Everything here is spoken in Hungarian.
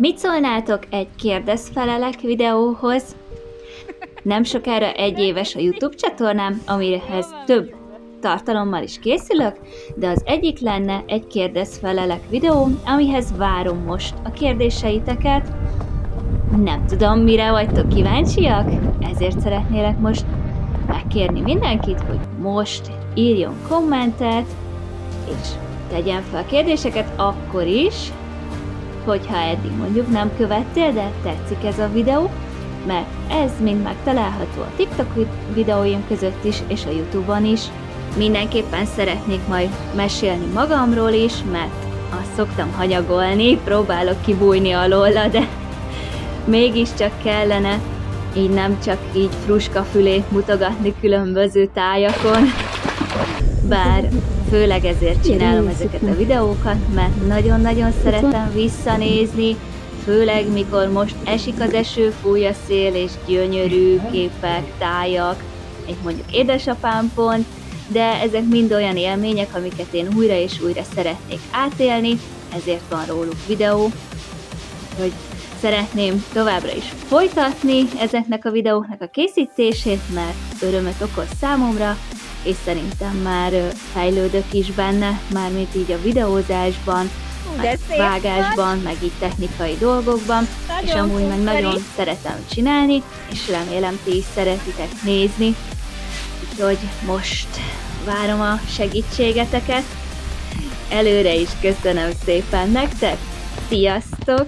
Mit szólnátok egy kérdez-felelek videóhoz? Nem sokára 1 éves a YouTube csatornám, amihez több tartalommal is készülök, de az egyik lenne egy kérdez-felelek videó, amihez várom most a kérdéseiteket. Nem tudom, mire vagytok kíváncsiak, ezért szeretnélek most megkérni mindenkit, hogy most írjon kommentet, és tegyen fel kérdéseket akkor is, hogyha eddig mondjuk nem követtél, de tetszik ez a videó, mert ez mind megtalálható a TikTok videóim között is, és a YouTube-on is. Mindenképpen szeretnék majd mesélni magamról is, mert azt szoktam hanyagolni, próbálok kibújni alóla, de mégiscsak kellene, így nem csak így fruskafülét mutogatni különböző tájakon, bár főleg ezért csinálom ezeket a videókat, mert nagyon-nagyon szeretem visszanézni, főleg mikor most esik az eső, fúj a szél, és gyönyörű képek, tájak, egy mondjuk édesapám pont, de ezek mind olyan élmények, amiket én újra és újra szeretnék átélni, ezért van róluk videó, hogy szeretném továbbra is folytatni ezeknek a videóknak a készítését, mert örömet okoz számomra, és szerintem már fejlődök is benne, mármint így a videózásban, meg vágásban, meg így technikai dolgokban, és amúgy meg nagyon szeretem csinálni, és remélem ti is szeretitek nézni, úgyhogy most várom a segítségeteket. Előre is köszönöm szépen nektek, sziasztok!